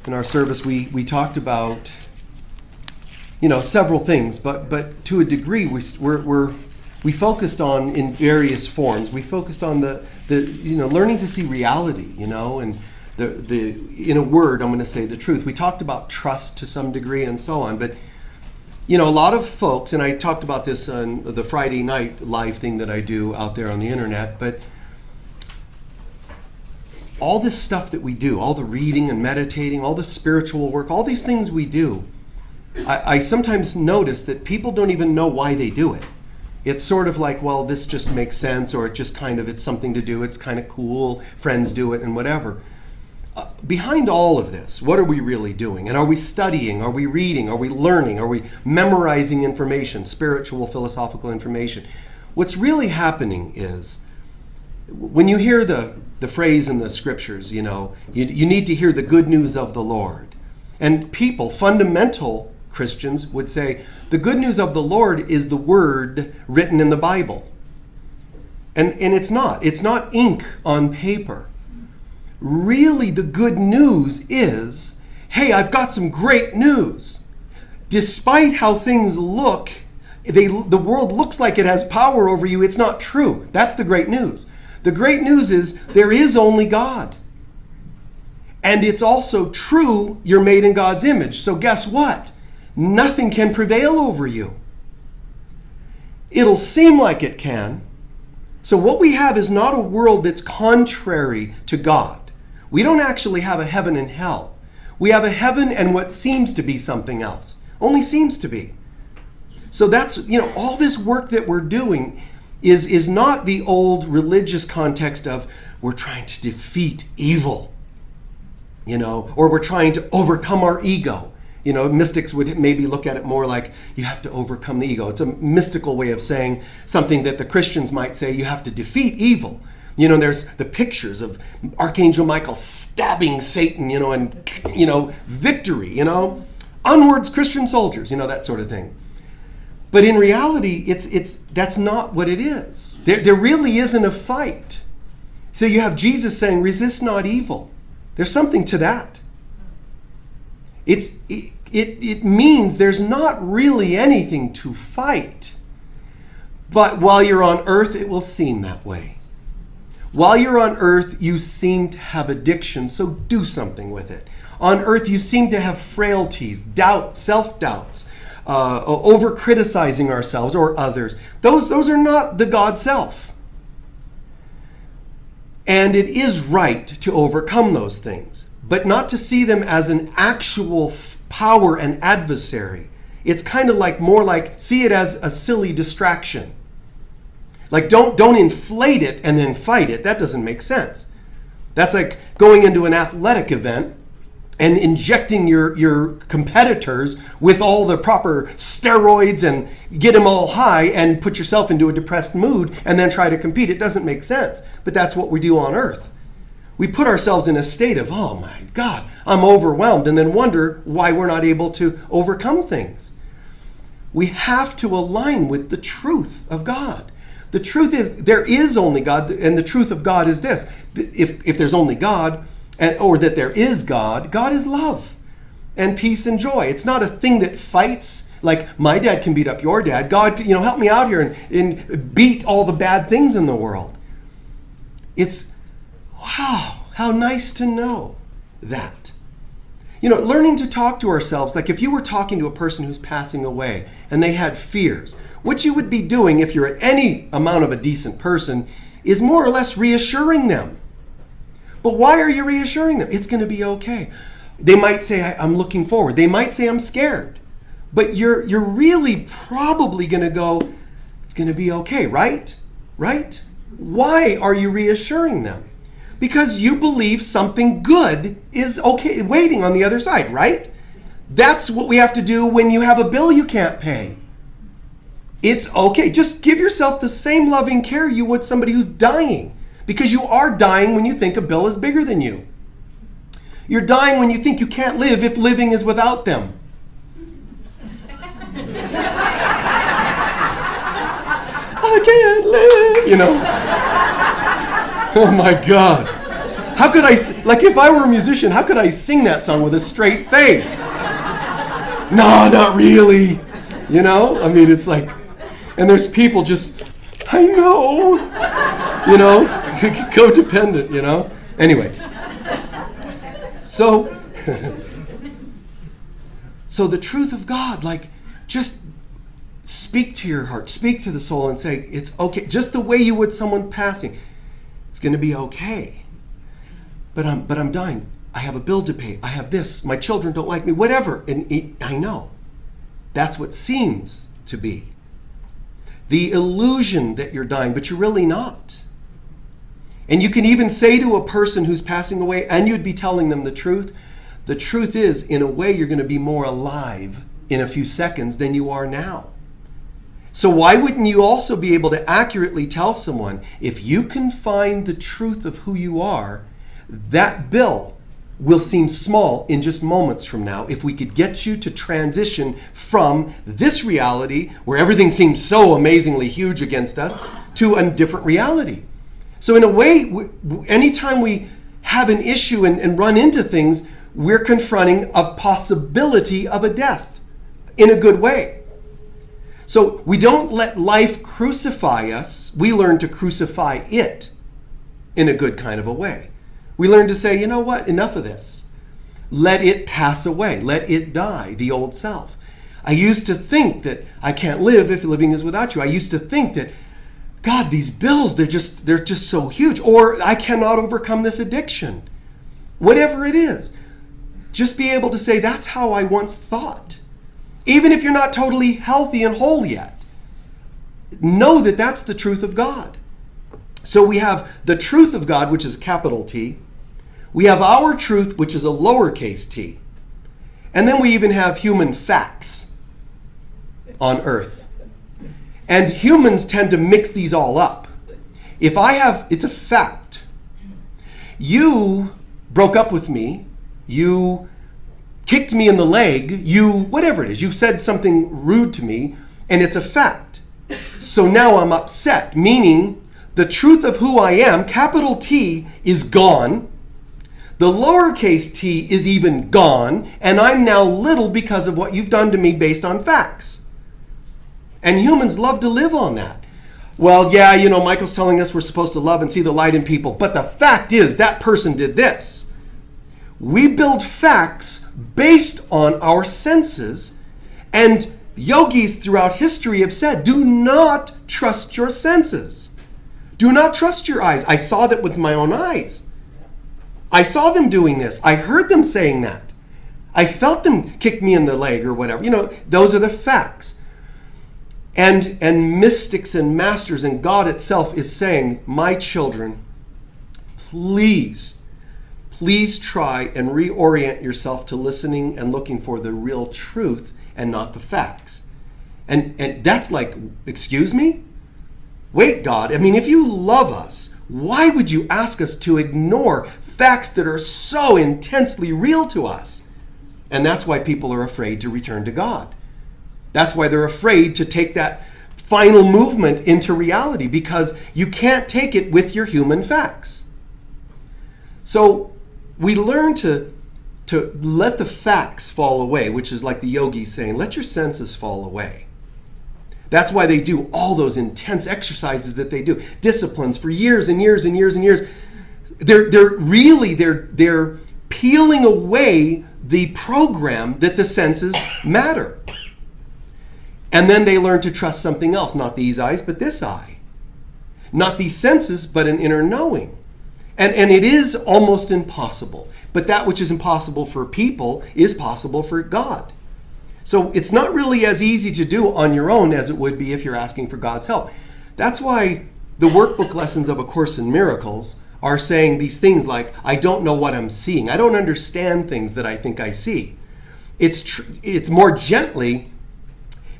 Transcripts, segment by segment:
in our service, we talked about, several things, but to a degree, we focused on, in various forms, we focused on the learning to see reality, and in a word, I'm going to say the truth. We talked about trust to some degree and so on, but a lot of folks, and I talked about this on the Friday night live thing that I do out there on the internet, but all this stuff that we do, all the reading and meditating, all the spiritual work, all these things we do, I sometimes notice that people don't even know why they do it. It's sort of like, well, this just makes sense, or it's something to do, it's kind of cool, friends do it, and whatever. Behind all of this, what are we really doing? And are we studying? Are we reading? Are we learning? Are we memorizing information, spiritual, philosophical information? What's really happening is, when you hear the phrase in the scriptures, you need to hear the good news of the Lord. And people, fundamental Christians, would say, the good news of the Lord is the word written in the Bible. And it's not. It's not ink on paper. Really, the good news is, hey, I've got some great news. Despite how things look, the world looks like it has power over you. It's not true. That's the great news. The great news is there is only God. And it's also true you're made in God's image. So guess what? Nothing can prevail over you. It'll seem like it can. So what we have is not a world that's contrary to God. We don't actually have a heaven and hell. We have a heaven and what seems to be something else. Only seems to be. So that's, all this work that we're doing is not the old religious context of we're trying to defeat evil, or we're trying to overcome our ego. Mystics would maybe look at it more like you have to overcome the ego. It's a mystical way of saying something that the Christians might say you have to defeat evil. There's the pictures of Archangel Michael stabbing Satan, and, victory, onwards Christian soldiers, that sort of thing. But in reality, that's not what it is. There really isn't a fight. So you have Jesus saying, resist not evil. There's something to that. It means there's not really anything to fight. But while you're on earth, it will seem that way. While you're on earth, you seem to have addiction, so do something with it. On earth, you seem to have frailties, doubt, self-doubts, over-criticizing ourselves or others. Those are not the God self. And it is right to overcome those things, but not to see them as an actual power and adversary. It's kind of more like see it as a silly distraction. Like don't inflate it and then fight it. That doesn't make sense. That's like going into an athletic event and injecting your competitors with all the proper steroids and get them all high and put yourself into a depressed mood and then try to compete. It doesn't make sense. But that's what we do on earth. We put ourselves in a state of, oh my God, I'm overwhelmed, and then wonder why we're not able to overcome things. We have to align with the truth of God. The truth is there is only God, and the truth of God is this. If there's only God, or that there is God, God is love and peace and joy. It's not a thing that fights, like my dad can beat up your dad. God, help me out here and beat all the bad things in the world. It's, wow, how nice to know that. Learning to talk to ourselves, like if you were talking to a person who's passing away and they had fears, what you would be doing if you're any amount of a decent person is more or less reassuring them. But why are you reassuring them? It's going to be okay. They might say, I'm looking forward. They might say, I'm scared. But you're really probably going to go, it's going to be okay, right? Right? Why are you reassuring them? Because you believe something good is okay, waiting on the other side, right? That's what we have to do when you have a bill you can't pay. It's okay. Just give yourself the same loving care you would somebody who's dying. Because you are dying when you think a bill is bigger than you. You're dying when you think you can't live if living is without them. I can't live, Oh my God. How could I, like if I were a musician, how could I sing that song with a straight face? No, not really. You know? I mean, it's like, and there's people just, I know. You know? Codependent, you know? Anyway. So the truth of God, like, just speak to your heart, speak to the soul and say, it's okay. Just the way you would someone passing. It's going to be okay. But I'm dying. I have a bill to pay. I have this. My children don't like me. Whatever. And I know. That's what seems to be. The illusion that you're dying, but you're really not. And you can even say to a person who's passing away, and you'd be telling them the truth is, in a way, you're going to be more alive in a few seconds than you are now. So why wouldn't you also be able to accurately tell someone, if you can find the truth of who you are, that bill will seem small in just moments from now if we could get you to transition from this reality, where everything seems so amazingly huge against us, to a different reality. So in a way, anytime we have an issue and run into things, we're confronting a possibility of a death in a good way. So we don't let life crucify us. We learn to crucify it in a good kind of a way. We learn to say, you know what, enough of this. Let it pass away. Let it die, the old self. I used to think that I can't live if living is without you. I used to think that, God, these bills, they're just so huge. Or I cannot overcome this addiction. Whatever it is. Just be able to say, that's how I once thought. Even if you're not totally healthy and whole yet. Know that that's the truth of God. So we have the truth of God, which is a capital T. We have our truth, which is a lowercase t. And then we even have human facts on earth. And humans tend to mix these all up. It's a fact. You broke up with me. You kicked me in the leg. Whatever it is. You said something rude to me. And it's a fact. So now I'm upset. Meaning, the truth of who I am, capital T, is gone. The lowercase t is even gone. And I'm now little because of what you've done to me based on facts. And humans love to live on that. Well, yeah, Michael's telling us we're supposed to love and see the light in people. But the fact is, that person did this. We build facts based on our senses. And yogis throughout history have said, do not trust your senses. Do not trust your eyes. I saw that with my own eyes. I saw them doing this. I heard them saying that. I felt them kick me in the leg or whatever. Those are the facts. And mystics and masters and God itself is saying, my children, please try and reorient yourself to listening and looking for the real truth and not the facts. And that's like, excuse me? Wait, God, if you love us, why would you ask us to ignore facts that are so intensely real to us? And that's why people are afraid to return to God. That's why they're afraid to take that final movement into reality, because you can't take it with your human facts. So we learn to let the facts fall away, which is like the yogis saying, let your senses fall away. That's why they do all those intense exercises that they do, disciplines for years and years and years and years. They're peeling away the program that the senses matter. And then they learn to trust something else, not these eyes, but this eye. Not these senses, but an inner knowing. And it is almost impossible. But that which is impossible for people is possible for God. So it's not really as easy to do on your own as it would be if you're asking for God's help. That's why the workbook lessons of A Course in Miracles are saying these things like, I don't know what I'm seeing. I don't understand things that I think I see. It's more gently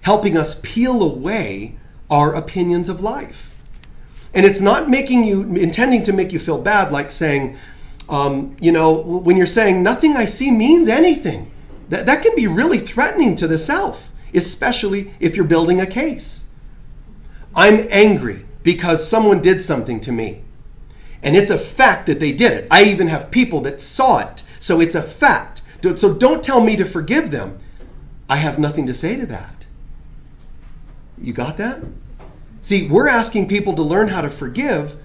helping us peel away our opinions of life. And it's not intending to make you feel bad, like saying, when you're saying nothing I see means anything. That can be really threatening to the self, especially if you're building a case. I'm angry because someone did something to me. And it's a fact that they did it. I even have people that saw it. So it's a fact. So don't tell me to forgive them. I have nothing to say to that. You got that? See, we're asking people to learn how to forgive,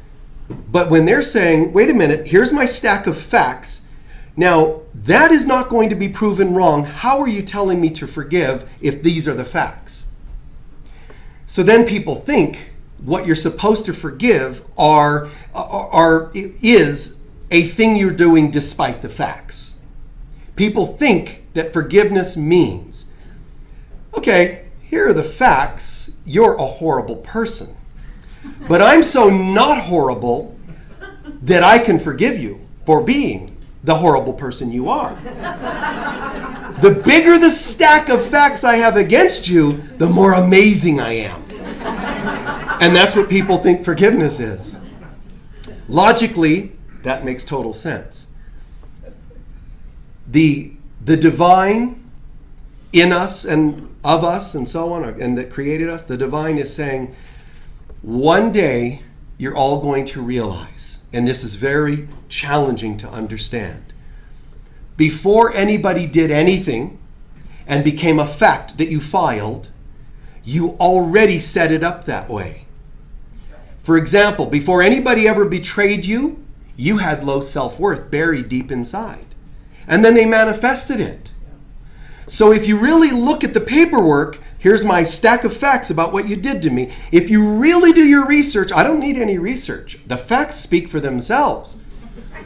but when they're saying, wait a minute, here's my stack of facts. Now, that is not going to be proven wrong. How are you telling me to forgive if these are the facts? So then people think what you're supposed to forgive is a thing you're doing despite the facts. People think that forgiveness means, okay, here are the facts, you're a horrible person. But I'm so not horrible that I can forgive you for being the horrible person you are. The bigger the stack of facts I have against you, the more amazing I am. And that's what people think forgiveness is. Logically, that makes total sense. The divine in us and of us and so on, and that created us, the divine is saying, one day you're all going to realize, and this is very challenging to understand, before anybody did anything and became a fact that you filed, you already set it up that way. For example, before anybody ever betrayed you, you had low self-worth buried deep inside. And then they manifested it. So if you really look at the paperwork, here's my stack of facts about what you did to me. If you really do your research, I don't need any research. The facts speak for themselves.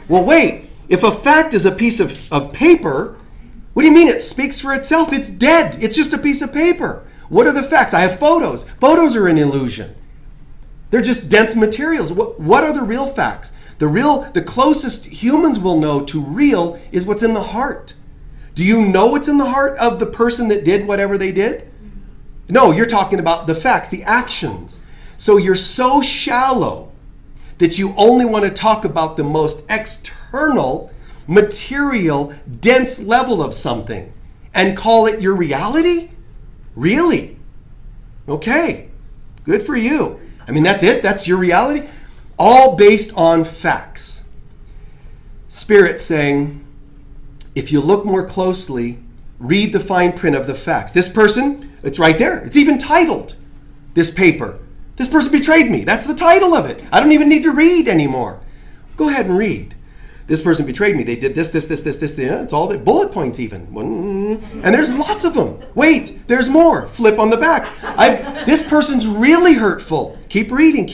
Well, wait, if a fact is a piece of paper, what do you mean it speaks for itself? It's dead. It's just a piece of paper. What are the facts? I have photos. Photos are an illusion. They're just dense materials. What are the real facts? The closest humans will know to real is what's in the heart. Do you know what's in the heart of the person that did whatever they did? No, you're talking about the facts, the actions. So you're so shallow that you only want to talk about the most external, material, dense level of something and call it your reality? Really? Okay, good for you. I mean, that's it? That's your reality? All based on facts. Spirit saying, if you look more closely, read the fine print of the facts. This person, it's right there. It's even titled, this paper. This person betrayed me. That's the title of it. I don't even need to read anymore. Go ahead and read. This person betrayed me. They did this. Yeah, it's all the bullet points even. And there's lots of them. Wait, there's more. Flip on the back. This person's really hurtful. Keep reading.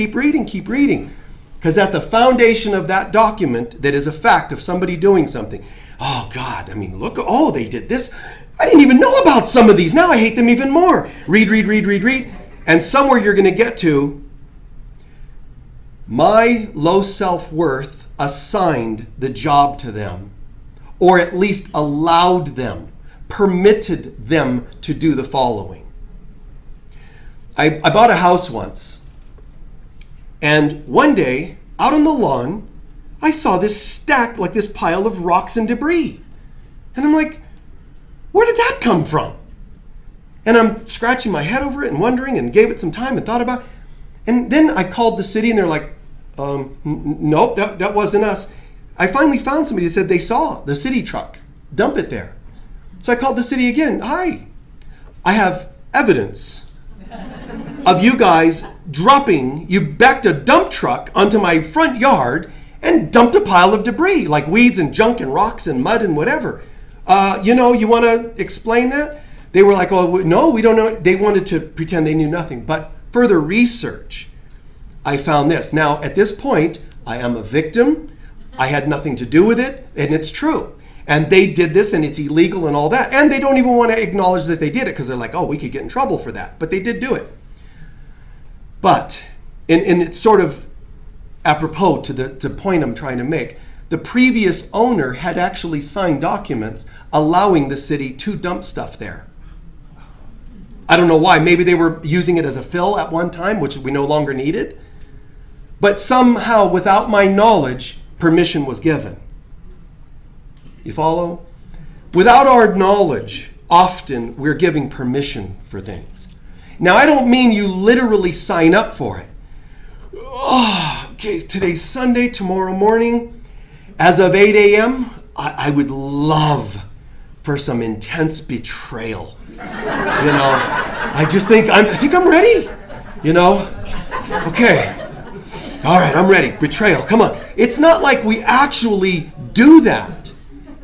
Because at the foundation of that document that is a fact of somebody doing something, oh God, I mean, look, oh, they did this. I didn't even know about some of these. Now I hate them even more. Read. And somewhere you're going to get to, my low self-worth assigned the job to them, or at least allowed them, permitted them to do the following. I bought a house once, and one day, out on the lawn, I saw this stack, like this pile of rocks and debris. And I'm like, where did that come from? And I'm scratching my head over it and wondering, and gave it some time and thought about it. And then I called the city and they're like, nope, that wasn't us. I finally found somebody that said they saw the city truck dump it there. So I called the city again. Hi, I have evidence of you guys you backed a dump truck onto my front yard and dumped a pile of debris, like weeds and junk and rocks and mud and whatever. You want to explain that? They were like, oh, no, we don't know. They wanted to pretend they knew nothing. But further research, I found this. Now, at this point, I am a victim. I had nothing to do with it, and it's true. And they did this, and it's illegal and all that. And they don't even want to acknowledge that they did it because they're like, oh, we could get in trouble for that. But they did do it. But, and it's sort of apropos to the point I'm trying to make, the previous owner had actually signed documents allowing the city to dump stuff there. I don't know why. Maybe they were using it as a fill at one time, which we no longer needed. But somehow, without my knowledge, permission was given. You follow? Without our knowledge, often we're giving permission for things. Now, I don't mean you literally sign up for it. Oh, okay, today's Sunday, tomorrow morning, as of 8 a.m., I would love for some intense betrayal. I think I'm ready. Okay. All right, I'm ready. Betrayal, come on. It's not like we actually do that.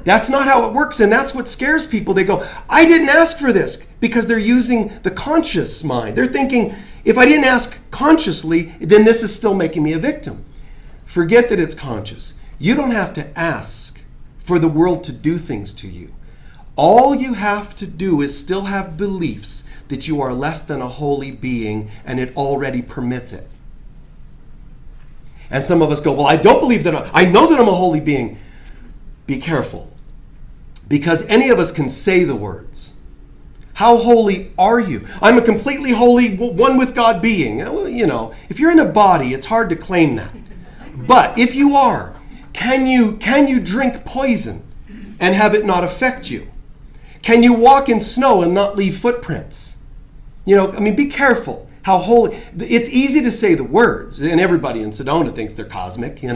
That's not how it works, and that's what scares people. They go, I didn't ask for this, because they're using the conscious mind. They're thinking, if I didn't ask consciously, then this is still making me a victim. Forget that it's conscious. You don't have to ask for the world to do things to you. All you have to do is still have beliefs that you are less than a holy being, and it already permits it. And some of us go, well, I don't believe that. I know that I'm a holy being. Be careful. Because any of us can say the words. How holy are you? I'm a completely holy, one with God being. Well, if you're in a body, it's hard to claim that. But if you are, can you drink poison and have it not affect you? Can you walk in snow and not leave footprints? Be careful how holy. It's easy to say the words, and everybody in Sedona thinks they're cosmic, geez,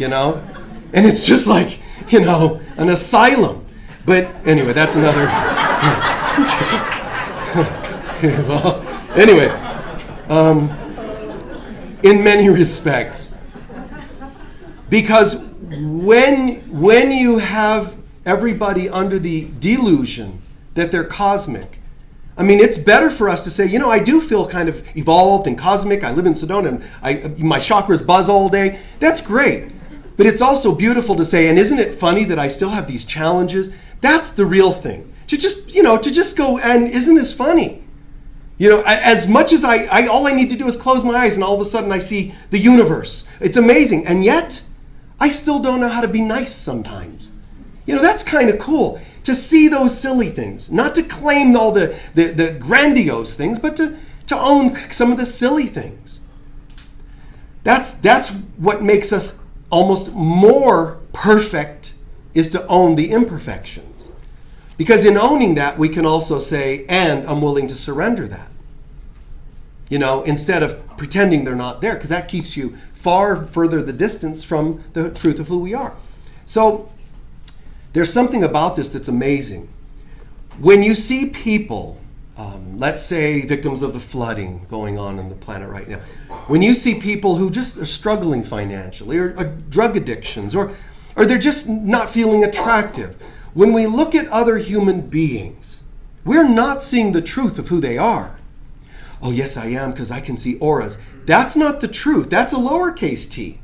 and it's just like, an asylum. But anyway, that's another. Well, anyway, in many respects, because when you have everybody under the delusion that they're cosmic, it's better for us to say, I do feel kind of evolved and cosmic. I live in Sedona and my chakras buzz all day. That's great. But it's also beautiful to say, and isn't it funny that I still have these challenges? That's the real thing. To just go, and isn't this funny? As much as all I need to do is close my eyes and all of a sudden I see the universe. It's amazing. And yet, I still don't know how to be nice sometimes. That's kind of cool. To see those silly things. Not to claim all the grandiose things, but to own some of the silly things. That's what makes us almost more perfect, is to own the imperfections. Because in owning that, we can also say, and I'm willing to surrender that. Instead of pretending they're not there, because that keeps you far further the distance from the truth of who we are. So there's something about this that's amazing. When you see people, let's say victims of the flooding going on the planet right now, when you see people who just are struggling financially, or drug addictions, or they're just not feeling attractive, when we look at other human beings, we're not seeing the truth of who they are. Oh, yes, I am, because I can see auras. That's not the truth. That's a lowercase t.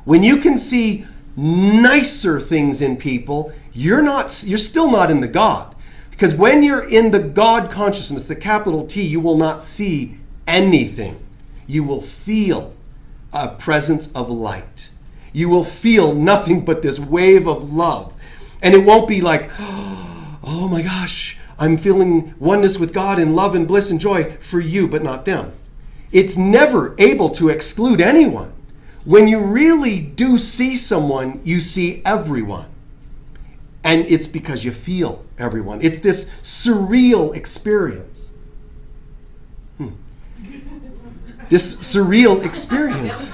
When you can see nicer things in people, you're still not in the God. Because when you're in the God consciousness, the capital T, you will not see anything. You will feel a presence of light. You will feel nothing but this wave of love. And it won't be like, oh my gosh, I'm feeling oneness with God in love and bliss and joy for you, but not them. It's never able to exclude anyone. When you really do see someone, you see everyone. And it's because you feel everyone. It's this surreal experience. This surreal experience.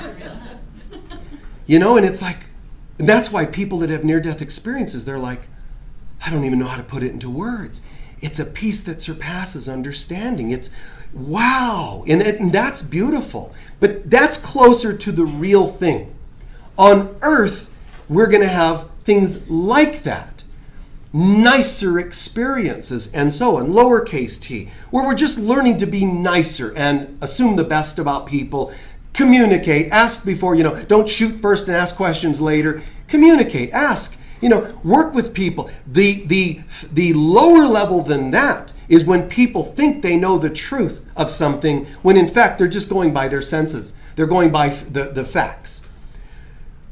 And it's like, and that's why people that have near-death experiences, they're like, I don't even know how to put it into words. It's a peace that surpasses understanding. It's wow. And that's beautiful. But that's closer to the real thing. On earth, we're going to have things like that. Nicer experiences and so on, lowercase t, where we're just learning to be nicer and assume the best about people, communicate, ask before, don't shoot first and ask questions later. Communicate, ask, work with people. The lower level than that is when people think they know the truth of something, when in fact they're just going by their senses. They're going by the facts.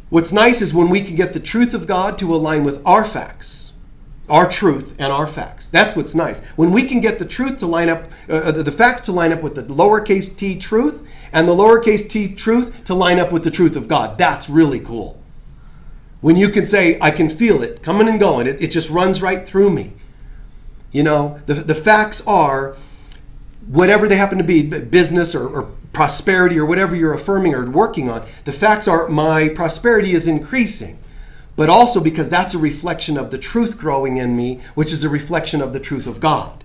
What's nice is when we can get the truth of God to align with our facts, our truth and our facts. That's what's nice. When we can get the truth to line up, the facts to line up with the lowercase t truth, and the lowercase t truth to line up with the truth of God. That's really cool. When you can say, I can feel it coming and going. It just runs right through me. The facts are, whatever they happen to be, business or prosperity or whatever you're affirming or working on, the facts are my prosperity is increasing. But also because that's a reflection of the truth growing in me, which is a reflection of the truth of God.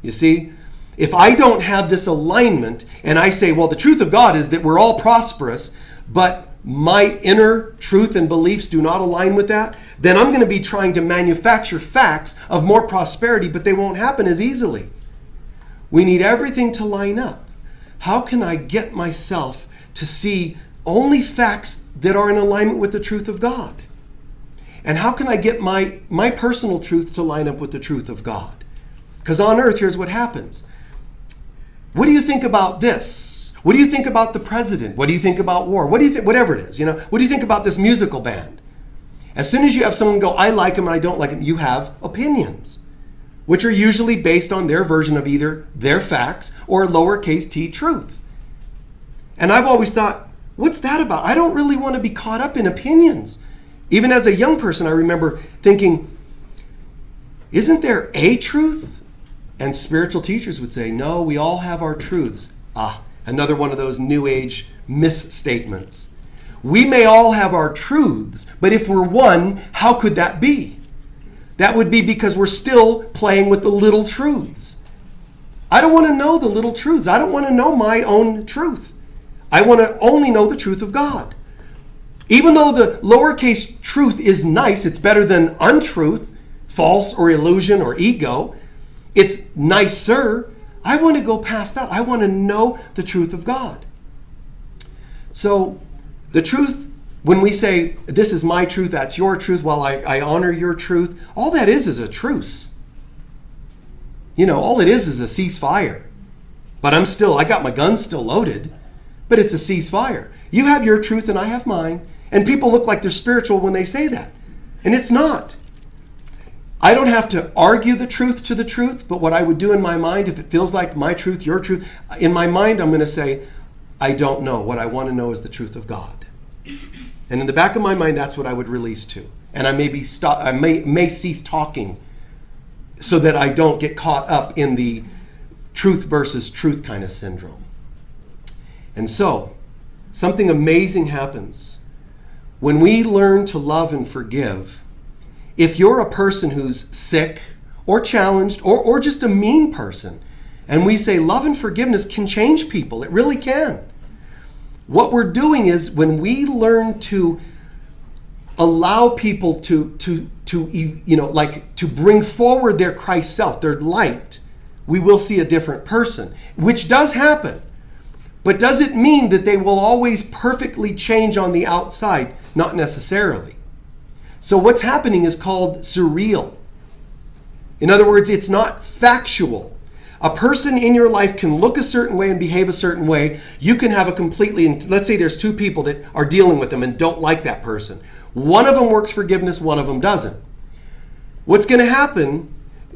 You see? If I don't have this alignment and I say, well, the truth of God is that we're all prosperous, but my inner truth and beliefs do not align with that, then I'm going to be trying to manufacture facts of more prosperity, but they won't happen as easily. We need everything to line up. How can I get myself to see only facts that are in alignment with the truth of God? And how can I get my personal truth to line up with the truth of God? Because on earth, here's what happens. What do you think about this? What do you think about the president? What do you think about war? What do you think? Whatever it is, what do you think about this musical band? As soon as you have someone go, I like him and I don't like him, you have opinions, which are usually based on their version of either their facts or lowercase t truth. And I've always thought, what's that about? I don't really want to be caught up in opinions. Even as a young person, I remember thinking, isn't there a truth? And spiritual teachers would say, no, we all have our truths. Another one of those new age misstatements. We may all have our truths, but if we're one, how could that be? That would be because we're still playing with the little truths. I don't want to know the little truths. I don't want to know my own truth. I want to only know the truth of God. Even though the lowercase truth is nice, it's better than untruth, false or illusion or ego. It's nicer. I want to go past that. I want to know the truth of God. So the truth, when we say, this is my truth, that's your truth, well, I honor your truth, all that is a truce. All it is a ceasefire. But I got my guns still loaded, but it's a ceasefire. You have your truth and I have mine. And people look like they're spiritual when they say that. And it's not. I don't have to argue the truth to the truth, but what I would do in my mind, if it feels like my truth, your truth, in my mind, I'm going to say, I don't know. What I want to know is the truth of God. And in the back of my mind, that's what I would release to. And I may cease talking so that I don't get caught up in the truth versus truth kind of syndrome. And so, something amazing happens. When we learn to love and forgive, if you're a person who's sick or challenged or just a mean person, and we say love and forgiveness can change people, it really can. What we're doing is when we learn to allow people to bring forward their Christ self, their light, we will see a different person, which does happen. But does it mean that they will always perfectly change on the outside? Not necessarily. So what's happening is called surreal. In other words, it's not factual. A person in your life can look a certain way and behave a certain way. You can have let's say there's two people that are dealing with them and don't like that person. One of them works forgiveness, one of them doesn't. What's going to happen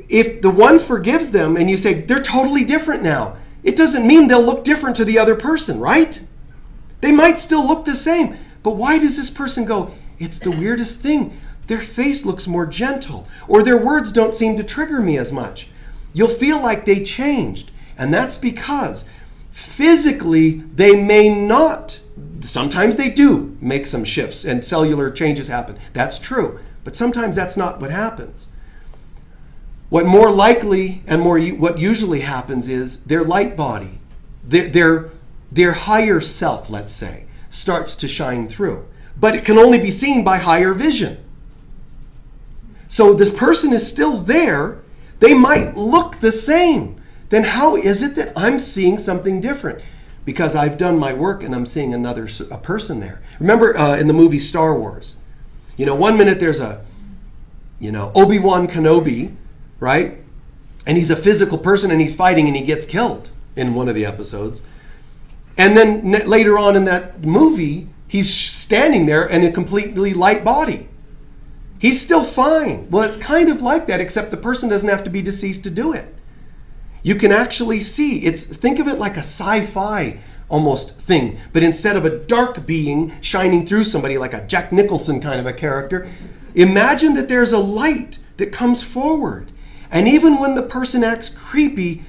if the one forgives them and you say, they're totally different now? It doesn't mean they'll look different to the other person, right? They might still look the same. But why does this person go, it's the weirdest thing. Their face looks more gentle, or their words don't seem to trigger me as much. You'll feel like they changed. And that's because physically they may not, sometimes they do make some shifts and cellular changes happen. That's true. But sometimes that's not what happens. What more likely and what usually happens is their light body, their higher self, let's say, starts to shine through. But it can only be seen by higher vision. So this person is still there. They might look the same. Then how is it that I'm seeing something different? Because I've done my work and I'm seeing a person there. Remember in the movie Star Wars, 1 minute there's Obi-Wan Kenobi, right? And he's a physical person and he's fighting and he gets killed in one of the episodes. And then later on in that movie, he's standing there in a completely light body. He's still fine. Well, it's kind of like that, except the person doesn't have to be deceased to do it. You can actually see, think of it like a sci-fi almost thing, but instead of a dark being shining through somebody like a Jack Nicholson kind of a character, imagine that there's a light that comes forward. And even when the person acts creepy,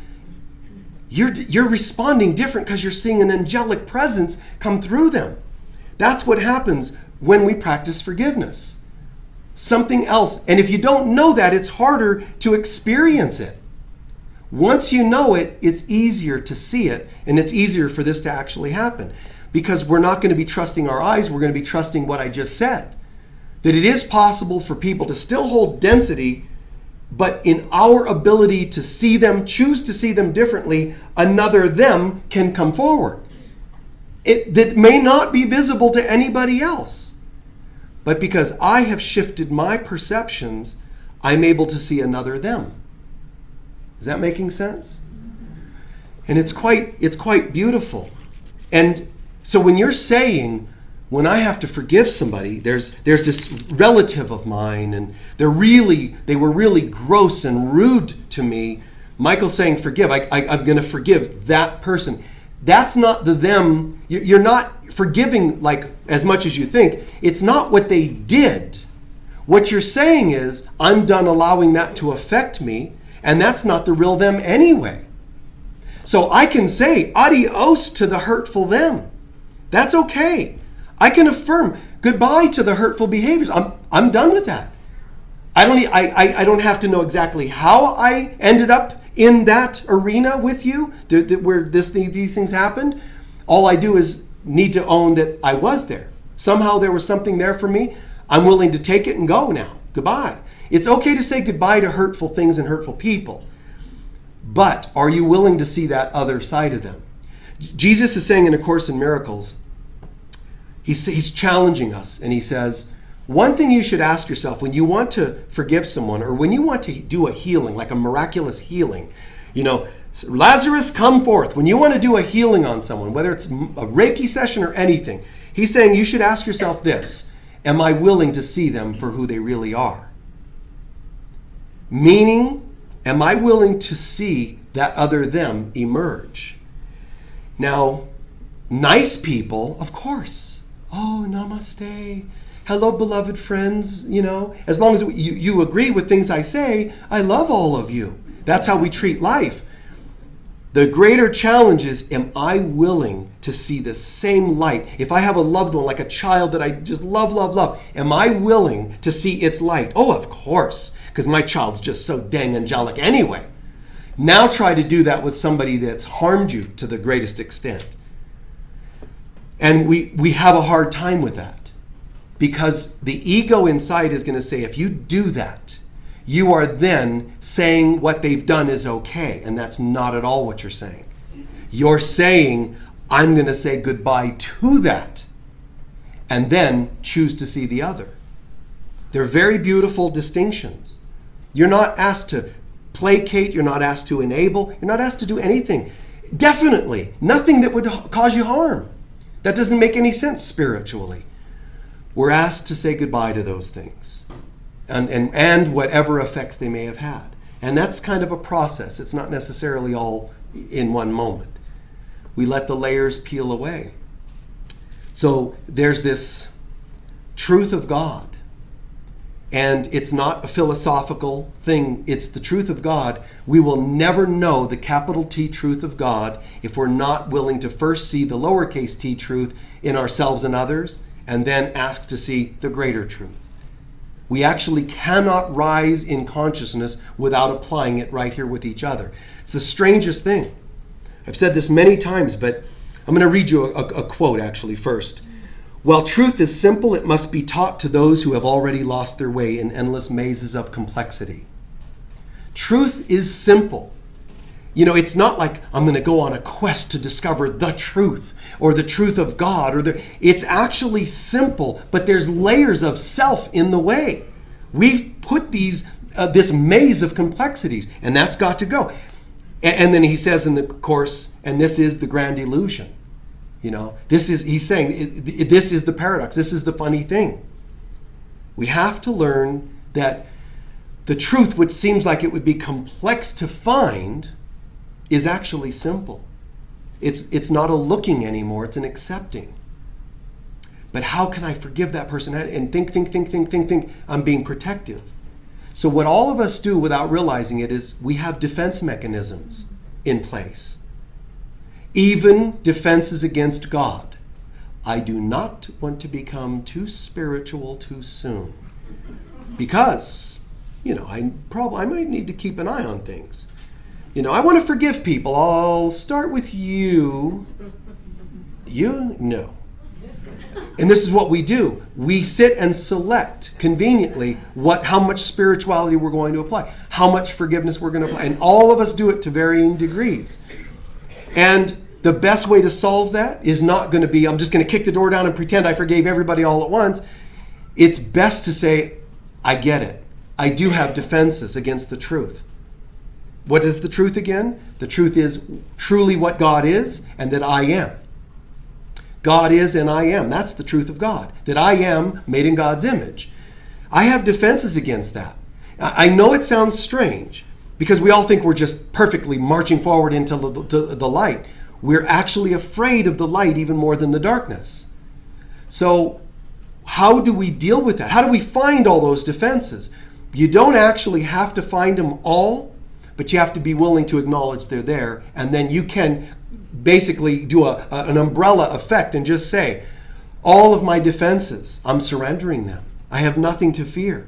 you're responding different because you're seeing an angelic presence come through them. That's what happens when we practice forgiveness. Something else. And if you don't know that, it's harder to experience it. Once you know it, it's easier to see it, and it's easier for this to actually happen. Because we're not going to be trusting our eyes, we're going to be trusting what I just said. That it is possible for people to still hold density, but in our ability to see them, choose to see them differently, another them can come forward. That may not be visible to anybody else. But because I have shifted my perceptions, I'm able to see another them. Is that making sense? And it's quite beautiful. And so when you're saying, when I have to forgive somebody, there's this relative of mine, and they were really gross and rude to me. Michael's saying, forgive. I'm going to forgive that person. That's not the them. You're not forgiving like as much as you think. It's not what they did. What you're saying is, I'm done allowing that to affect me, and that's not the real them anyway. So I can say adios to the hurtful them. That's okay. I can affirm goodbye to the hurtful behaviors. I'm done with that. I don't have to know exactly how I ended up in that arena with you, where these things happened. All I do is need to own that I was there. Somehow there was something there for me. I'm willing to take it and go now. Goodbye. It's okay to say goodbye to hurtful things and hurtful people. But are you willing to see that other side of them? Jesus is saying in A Course in Miracles, he's challenging us, and he says, one thing you should ask yourself when you want to forgive someone, or when you want to do a healing, like a miraculous healing, Lazarus, come forth. When you want to do a healing on someone, whether it's a Reiki session or anything, he's saying you should ask yourself this: am I willing to see them for who they really are? Meaning, am I willing to see that other them emerge? Now, nice people, of course. Oh, namaste. Hello, beloved friends. As long as you agree with things I say, I love all of you. That's how we treat life. The greater challenge is, am I willing to see the same light? If I have a loved one, like a child that I just love, am I willing to see its light? Oh, of course, because my child's just so dang angelic anyway. Now try to do that with somebody that's harmed you to the greatest extent. And we have a hard time with that, because the ego inside is going to say, if you do that, you are then saying what they've done is okay. And that's not at all what you're saying. You're saying, I'm going to say goodbye to that, and then choose to see the other. They're very beautiful distinctions. You're not asked to placate. You're not asked to enable. You're not asked to do anything. Definitely nothing that would cause you harm. That doesn't make any sense spiritually. We're asked to say goodbye to those things and whatever effects they may have had. And that's kind of a process. It's not necessarily all in one moment. We let the layers peel away. So there's this truth of God. And it's not a philosophical thing. It's the truth of God. We will never know the capital T truth of God if we're not willing to first see the lowercase t truth in ourselves and others, and then ask to see the greater truth. We actually cannot rise in consciousness without applying it right here with each other. It's the strangest thing. I've said this many times, but I'm going to read you a quote actually first. While truth is simple, it must be taught to those who have already lost their way in endless mazes of complexity. Truth is simple. It's not like I'm going to go on a quest to discover the truth or the truth of God. It's actually simple, but there's layers of self in the way. We've put this maze of complexities, and that's got to go. And then he says in the Course, and this is the grand illusion. He's saying, this is the paradox. This is the funny thing. We have to learn that the truth, which seems like it would be complex to find, is actually simple. It's not a looking anymore, it's an accepting. But how can I forgive that person? And think, I'm being protective. So what all of us do without realizing it is we have defense mechanisms in place. even defenses against God. I do not want to become too spiritual too soon. Because, I might need to keep an eye on things. I want to forgive people. I'll start with you. You? No. And this is what we do. We sit and select conveniently how much spirituality we're going to apply, how much forgiveness we're going to apply. And all of us do it to varying degrees. And the best way to solve that is not going to be, I'm just going to kick the door down and pretend I forgave everybody all at once. It's best to say, I get it. I do have defenses against the truth. What is the truth again? The truth is truly what God is and that I am. God is and I am. That's the truth of God. That I am made in God's image. I have defenses against that. I know it sounds strange because we all think we're just perfectly marching forward into the light. We're actually afraid of the light even more than the darkness. So how do we deal with that? How do we find all those defenses? You don't actually have to find them all, but you have to be willing to acknowledge they're there, and then you can basically do an umbrella effect and just say, all of my defenses, I'm surrendering them. I have nothing to fear.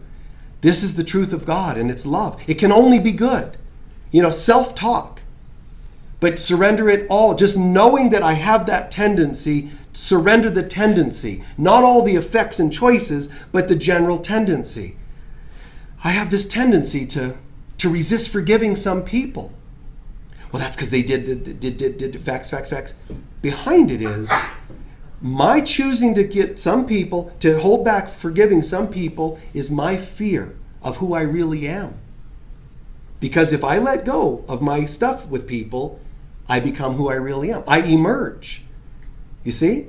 This is the truth of God, and it's love. It can only be good. Self-talk. But surrender it all. Just knowing that I have that tendency, surrender the tendency. Not all the effects and choices, but the general tendency. I have this tendency to resist forgiving some people. Well, that's because they did facts. Behind it is my choosing to get some people, to hold back forgiving some people, is my fear of who I really am. Because if I let go of my stuff with people, I become who I really am. I emerge. You see?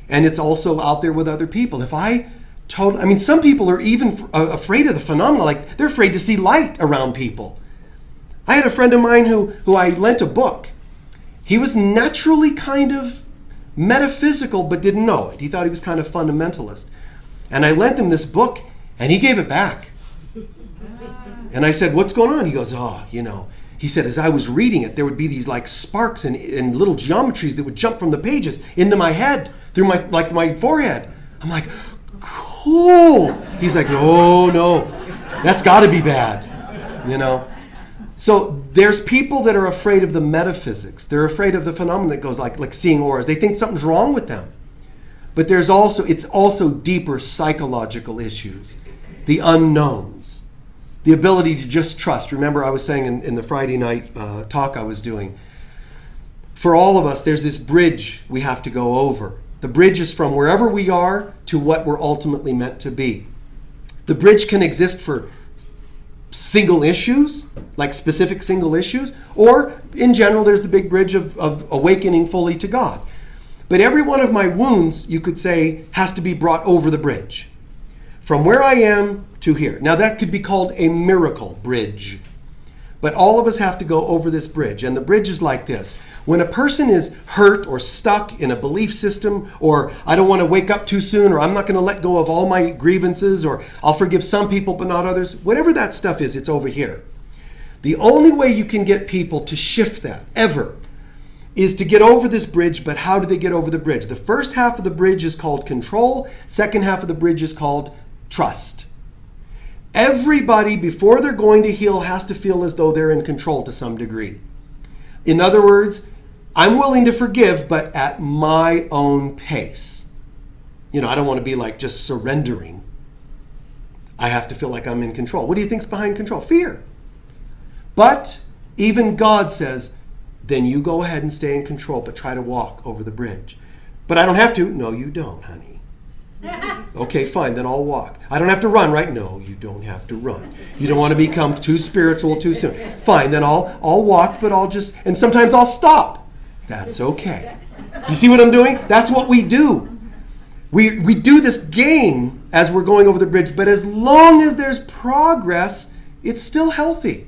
And it's also out there with other people. Some people are even afraid of the phenomena. Like, they're afraid to see light around people. I had a friend of mine who I lent a book. He was naturally kind of metaphysical, but didn't know it. He thought he was kind of fundamentalist. And I lent him this book, and he gave it back. And I said, what's going on? He goes, he said, as I was reading it, there would be these like sparks and little geometries that would jump from the pages into my head, through my forehead. I'm like, cool. He's like, no, that's got to be bad, So there's people that are afraid of the metaphysics. They're afraid of the phenomenon that goes like seeing auras. They think something's wrong with them. But it's also deeper psychological issues, the unknowns, the ability to just trust. Remember, I was saying in the Friday night talk I was doing, for all of us, there's this bridge we have to go over. The bridge is from wherever we are to what we're ultimately meant to be. The bridge can exist for single issues, like specific single issues, or in general, there's the big bridge of awakening fully to God. But every one of my wounds, you could say, has to be brought over the bridge. From where I am to here. Now that could be called a miracle bridge. But all of us have to go over this bridge. And the bridge is like this. When a person is hurt or stuck in a belief system, or I don't want to wake up too soon, or I'm not going to let go of all my grievances, or I'll forgive some people but not others, whatever that stuff is, it's over here. The only way you can get people to shift that, ever, is to get over this bridge. But how do they get over the bridge? The first half of the bridge is called control. Second half of the bridge is called trust. Everybody, before they're going to heal, has to feel as though they're in control to some degree. In other words, I'm willing to forgive, but at my own pace. I don't want to be like just surrendering. I have to feel like I'm in control. What do you think's behind control? Fear. But even God says, then you go ahead and stay in control, but try to walk over the bridge. But I don't have to. No, you don't, honey. Okay, fine, then I'll walk. I don't have to run, right? No, you don't have to run. You don't want to become too spiritual too soon. Fine, then I'll walk, but and sometimes I'll stop. That's okay. You see what I'm doing? That's what we do. We do this game as we're going over the bridge, but as long as there's progress, it's still healthy.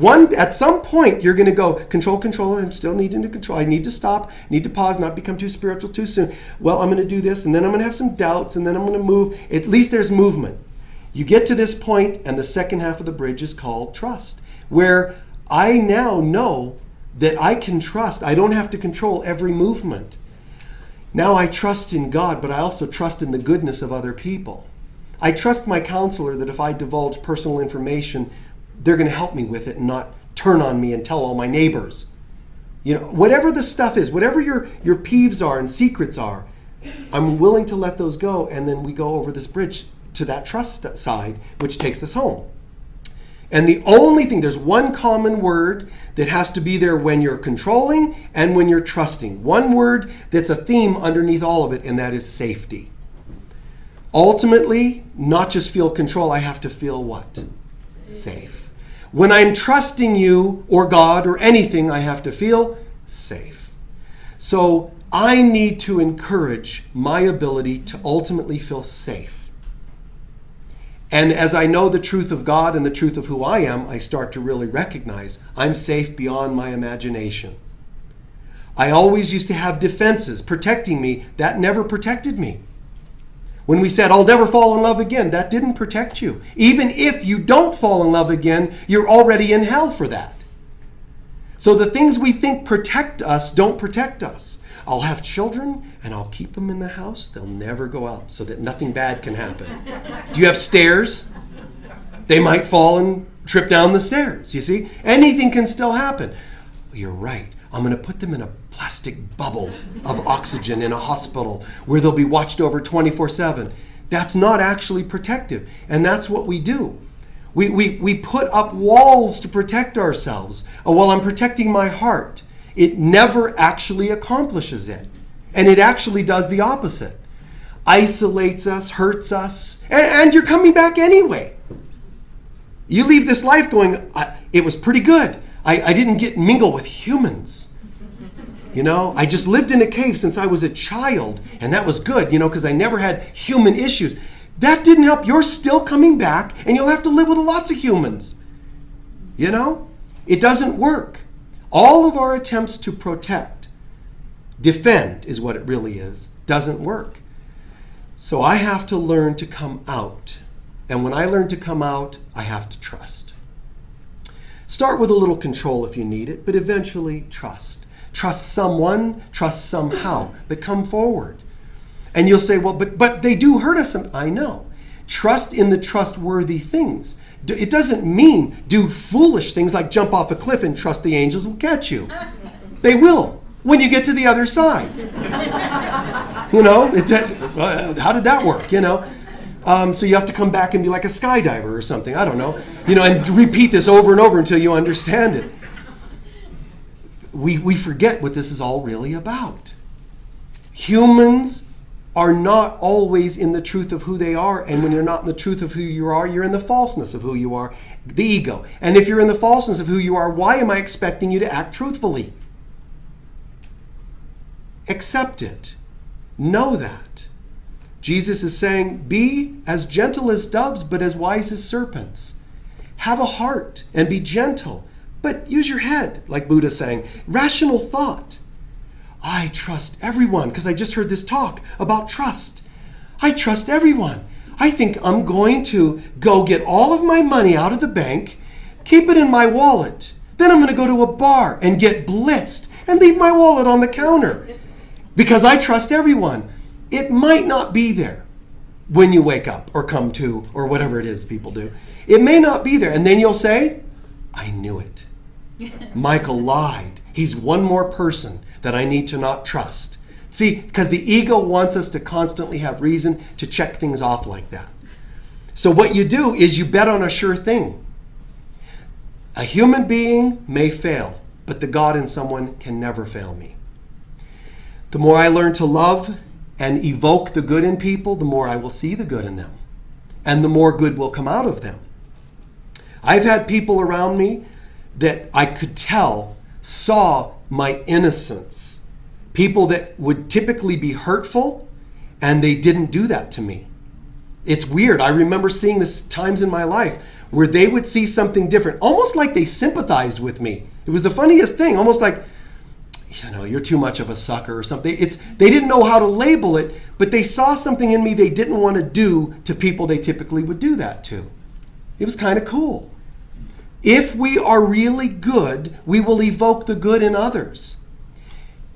At some point, you're going to go, control, I'm still needing to control. I need to stop, need to pause, not become too spiritual too soon. Well, I'm going to do this, and then I'm going to have some doubts, and then I'm going to move. At least there's movement. You get to this point, and the second half of the bridge is called trust, where I now know that I can trust. I don't have to control every movement. Now I trust in God, but I also trust in the goodness of other people. I trust my counselor that if I divulge personal information, they're going to help me with it and not turn on me and tell all my neighbors. You know, whatever the stuff is, whatever your peeves are and secrets are, I'm willing to let those go, and then we go over this bridge to that trust side, which takes us home. And the only thing, there's one common word that has to be there when you're controlling and when you're trusting. One word that's a theme underneath all of it, and that is safety. Ultimately, not just feel control, I have to feel what? Safe. When I'm trusting you or God or anything, I have to feel safe. So I need to encourage my ability to ultimately feel safe. And as I know the truth of God and the truth of who I am, I start to really recognize I'm safe beyond my imagination. I always used to have defenses protecting me. That never protected me. When we said, I'll never fall in love again, that didn't protect you. Even if you don't fall in love again, you're already in hell for that. So the things we think protect us don't protect us. I'll have children and I'll keep them in the house. They'll never go out so that nothing bad can happen. Do you have stairs? They might fall and trip down the stairs, you see? Anything can still happen. You're right. I'm going to put them in a plastic bubble of oxygen in a hospital where they'll be watched over 24/7. That's not actually protective. And that's what we do. We put up walls to protect ourselves. Well, I'm protecting my heart. It never actually accomplishes it. And it actually does the opposite. Isolates us, hurts us, and you're coming back anyway. You leave this life going, it was pretty good. I didn't mingle with humans. You know, I just lived in a cave since I was a child, and that was good, you know, because I never had human issues. That didn't help. You're still coming back, and you'll have to live with lots of humans. You know, it doesn't work. All of our attempts to protect, defend is what it really is, doesn't work. So I have to learn to come out. And when I learn to come out, I have to trust. Start with a little control if you need it, but eventually trust. Trust someone, trust somehow, but come forward. And you'll say, well, but they do hurt us. I know. Trust in the trustworthy things. It doesn't mean do foolish things like jump off a cliff and trust the angels will catch you. They will when you get to the other side. You know, how did that work, you know? So you have to come back and be like a skydiver or something. I don't know. You know, and repeat this over and over until you understand it. We forget what this is all really about. Humans are not always in the truth of who they are, and when you're not in the truth of who you are, you're in the falseness of who you are, the ego. And if you're in the falseness of who you are, why am I expecting you to act truthfully? Accept it. Know that. Jesus is saying, be as gentle as doves, but as wise as serpents. Have a heart and be gentle, but use your head, like Buddha's saying. Rational thought. I trust everyone, because I just heard this talk about trust. I trust everyone. I think I'm going to go get all of my money out of the bank, keep it in my wallet. Then I'm going to go to a bar and get blitzed and leave my wallet on the counter because I trust everyone. It might not be there when you wake up or come to or whatever it is people do. It may not be there. And then you'll say, I knew it. Michael lied. He's one more person that I need to not trust. See, because the ego wants us to constantly have reason to check things off like that. So what you do is you bet on a sure thing. A human being may fail, but the God in someone can never fail me. The more I learn to love and evoke the good in people, the more I will see the good in them. And the more good will come out of them. I've had people around me that I could tell saw my innocence. People that would typically be hurtful, and they didn't do that to me. It's weird. I remember seeing this times in my life where they would see something different, almost like they sympathized with me. It was the funniest thing, almost like, you know, you're too much of a sucker or something. They didn't know how to label it, but they saw something in me they didn't want to do to people they typically would do that to. It was kind of cool. If we are really good, we will evoke the good in others.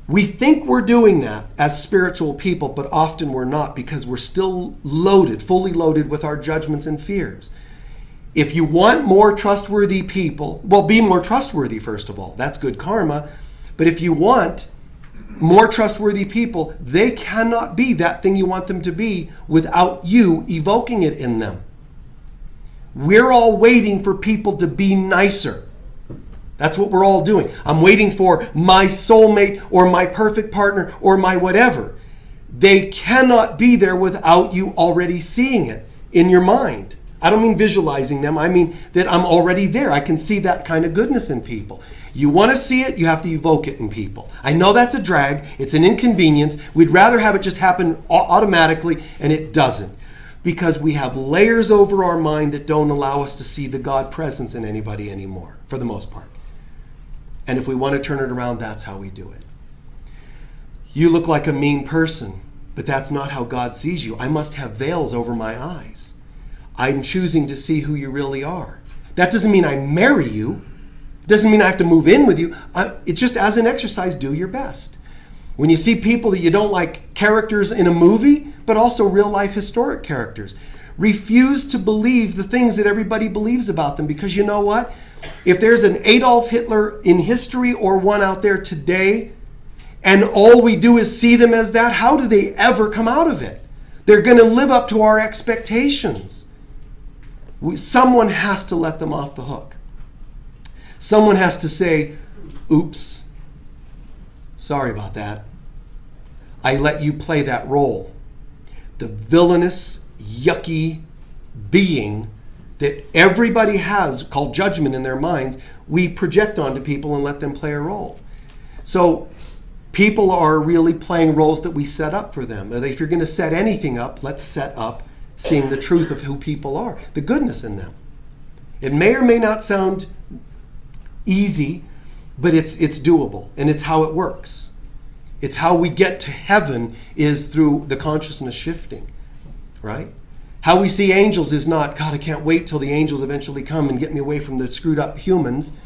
We think we're doing that as spiritual people, but often we're not, because we're still loaded, fully loaded with our judgments and fears. If you want more trustworthy people, well, be more trustworthy, first of all. That's good karma. But if you want more trustworthy people, they cannot be that thing you want them to be without you evoking it in them. We're all waiting for people to be nicer. That's what we're all doing. I'm waiting for my soulmate or my perfect partner or my whatever. They cannot be there without you already seeing it in your mind. I don't mean visualizing them. I mean that I'm already there. I can see that kind of goodness in people. You want to see it, you have to evoke it in people. I know that's a drag. It's an inconvenience. We'd rather have it just happen automatically, and it doesn't. Because we have layers over our mind that don't allow us to see the God presence in anybody anymore, for the most part. And if we want to turn it around, that's how we do it. You look like a mean person, but that's not how God sees you. I must have veils over my eyes. I'm choosing to see who you really are. That doesn't mean I marry you. It doesn't mean I have to move in with you. It's just, as an exercise, do your best. When you see people that you don't like, characters in a movie, but also real life historic characters, refuse to believe the things that everybody believes about them, because you know what? If there's an Adolf Hitler in history or one out there today, and all we do is see them as that, how do they ever come out of it? They're going to live up to our expectations. Someone has to let them off the hook. Someone has to say, oops, sorry about that. I let you play that role. The villainous, yucky being that everybody has, called judgment in their minds, we project onto people and let them play a role. So people are really playing roles that we set up for them. If you're going to set anything up, let's set up seeing the truth of who people are, the goodness in them. It may or may not sound easy, but it's doable, and it's how it works. It's how we get to heaven, is through the consciousness shifting, right? How we see angels is not, God, I can't wait till the angels eventually come and get me away from the screwed up humans.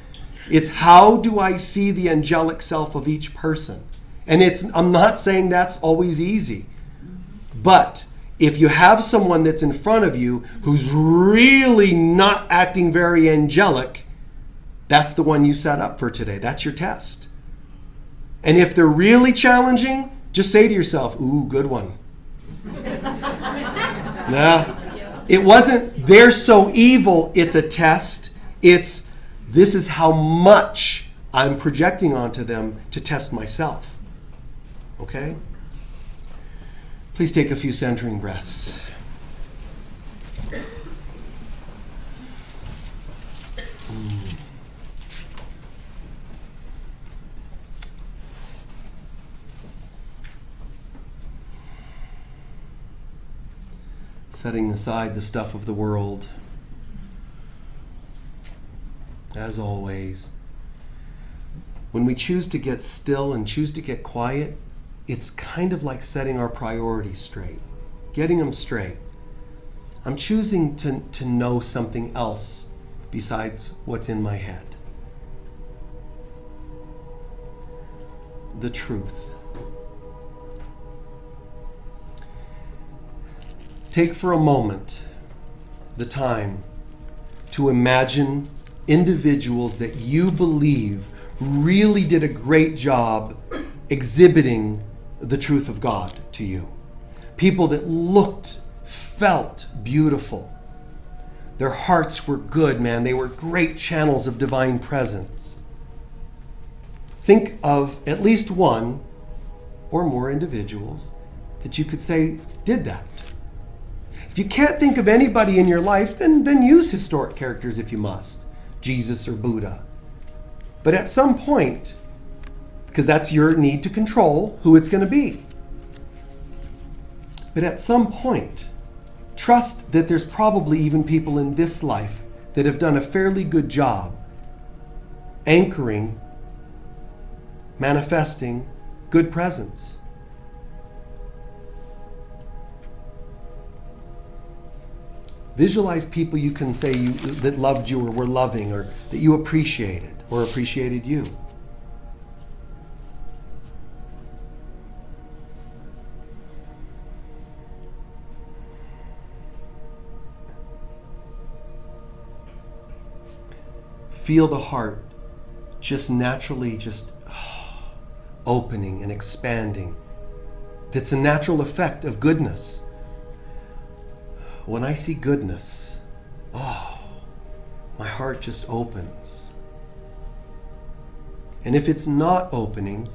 It's how do I see the angelic self of each person? And I'm not saying that's always easy, but if you have someone that's in front of you who's really not acting very angelic, that's the one you set up for today. That's your test. And if they're really challenging, just say to yourself, ooh, good one. Nah, it wasn't, they're so evil, it's a test. This is how much I'm projecting onto them to test myself. Okay? Please take a few centering breaths. Setting aside the stuff of the world, as always. When we choose to get still and choose to get quiet, it's kind of like setting our priorities straight, getting them straight. I'm choosing to know something else besides what's in my head. The truth. Take for a moment the time to imagine individuals that you believe really did a great job exhibiting the truth of God to you. People that looked, felt beautiful. Their hearts were good, man. They were great channels of divine presence. Think of at least one or more individuals that you could say did that. If you can't think of anybody in your life, then use historic characters if you must. Jesus or Buddha. But at some point, because that's your need to control who it's going to be. But at some point, trust that there's probably even people in this life that have done a fairly good job anchoring, manifesting good presence. Visualize people you can say that loved you or were loving, or that you appreciated or appreciated you. Feel the heart just naturally opening and expanding. That's a natural effect of goodness. When I see goodness, my heart just opens. And if it's not opening,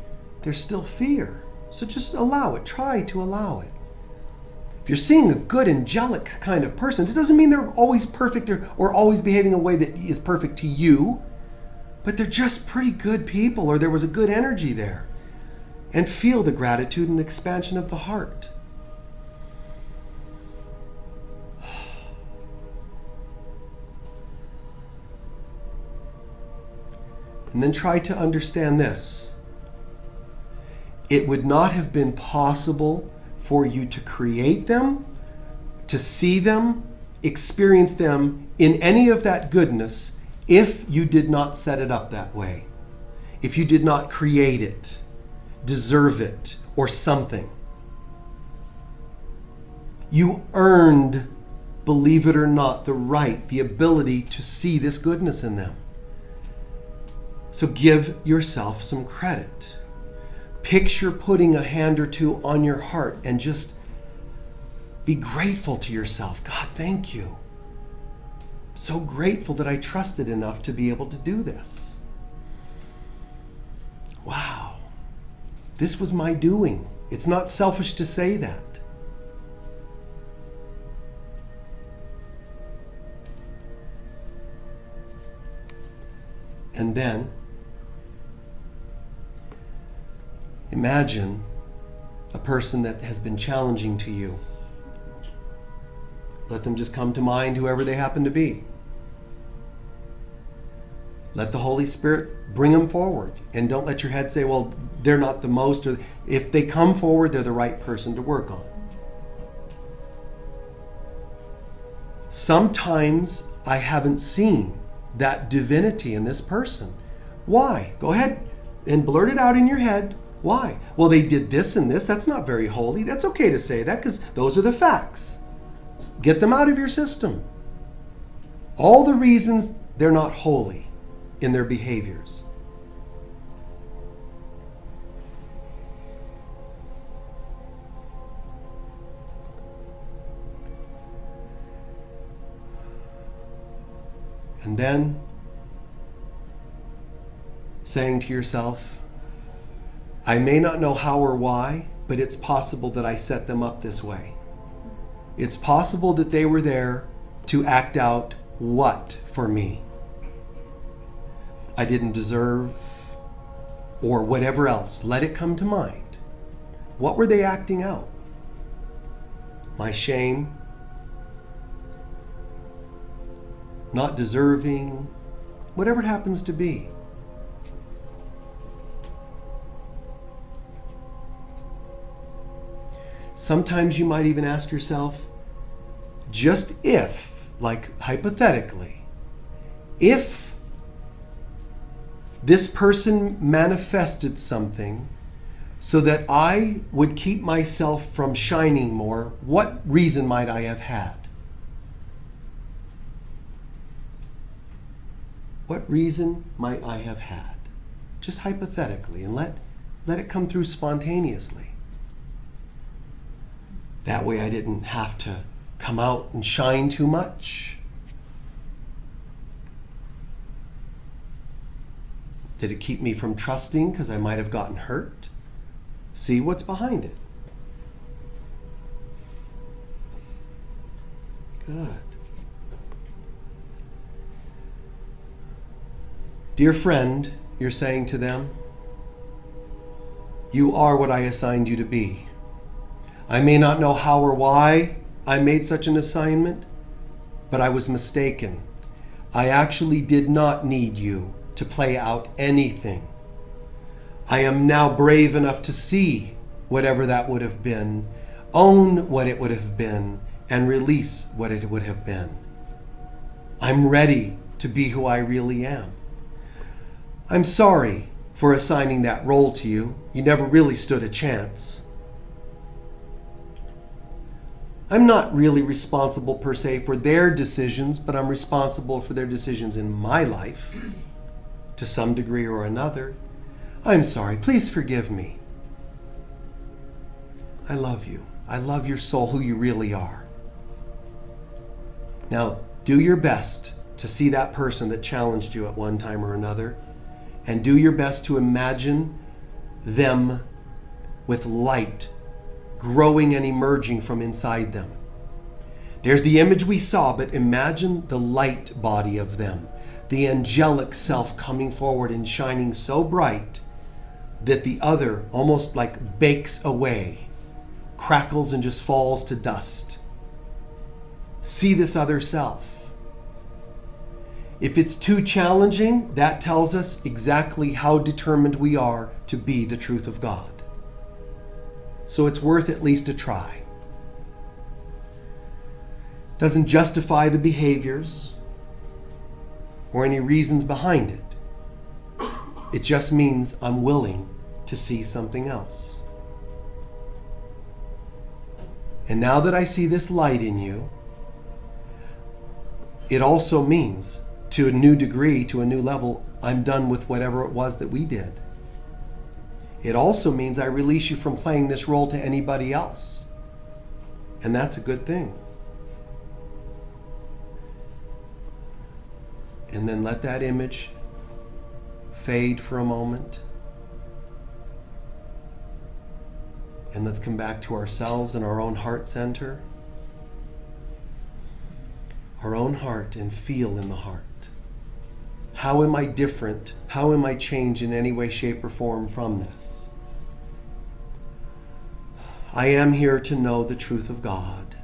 there's still fear. So just allow it. Try to allow it. If you're seeing a good, angelic kind of person, it doesn't mean they're always perfect or always behaving a way that is perfect to you, but they're just pretty good people, or there was a good energy there. And feel the gratitude and the expansion of the heart. And then try to understand this. It would not have been possible for you to create them, to see them, experience them in any of that goodness if you did not set it up that way. If you did not create it, deserve it, or something. You earned, believe it or not, the right, the ability to see this goodness in them. So give yourself some credit. Picture putting a hand or two on your heart and just be grateful to yourself. God, thank you. So grateful that I trusted enough to be able to do this. Wow. This was my doing. It's not selfish to say that. And then imagine a person that has been challenging to you. Let them just come to mind, whoever they happen to be. Let the Holy Spirit bring them forward. And don't let your head say, well, they're not the most. Or if they come forward, they're the right person to work on. Sometimes I haven't seen that divinity in this person. Why? Go ahead and blurt it out in your head. Why? Well, they did this and this. That's not very holy. That's okay to say that because those are the facts. Get them out of your system. All the reasons they're not holy in their behaviors. And then saying to yourself, I may not know how or why, but it's possible that I set them up this way. It's possible that they were there to act out what for me? I didn't deserve, or whatever else. Let it come to mind. What were they acting out? My shame, not deserving, whatever it happens to be. Sometimes you might even ask yourself, just if, like hypothetically, if this person manifested something so that I would keep myself from shining more, what reason might I have had? What reason might I have had? Just hypothetically, and let it come through spontaneously. That way I didn't have to come out and shine too much. Did it keep me from trusting because I might have gotten hurt? See what's behind it. Good. Dear friend, you're saying to them, you are what I assigned you to be. I may not know how or why I made such an assignment, but I was mistaken. I actually did not need you to play out anything. I am now brave enough to see whatever that would have been, own what it would have been, and release what it would have been. I'm ready to be who I really am. I'm sorry for assigning that role to you. You never really stood a chance. I'm not really responsible per se for their decisions, but I'm responsible for their decisions in my life to some degree or another. I'm sorry. Please forgive me. I love you. I love your soul, who you really are. Now, do your best to see that person that challenged you at one time or another, and do your best to imagine them with light growing and emerging from inside them. There's the image we saw, but imagine the light body of them, the angelic self coming forward and shining so bright that the other almost like bakes away, crackles and just falls to dust. See this other self. If it's too challenging, that tells us exactly how determined we are to be the truth of God. So it's worth at least a try. Doesn't justify the behaviors or any reasons behind it. It just means I'm willing to see something else. And now that I see this light in you, it also means, to a new degree, to a new level, I'm done with whatever it was that we did. It also means I release you from playing this role to anybody else. And that's a good thing. And then let that image fade for a moment. And let's come back to ourselves and our own heart center. Our own heart, and feel in the heart. How am I different? How am I changed in any way, shape, or form from this? I am here to know the truth of God.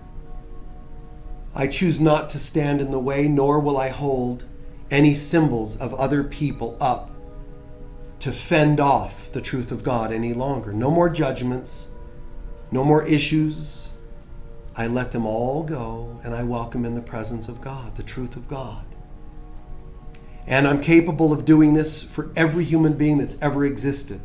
I choose not to stand in the way, nor will I hold any symbols of other people up to fend off the truth of God any longer. No more judgments, no more issues. I let them all go, and I welcome in the presence of God, the truth of God. And I'm capable of doing this for every human being that's ever existed.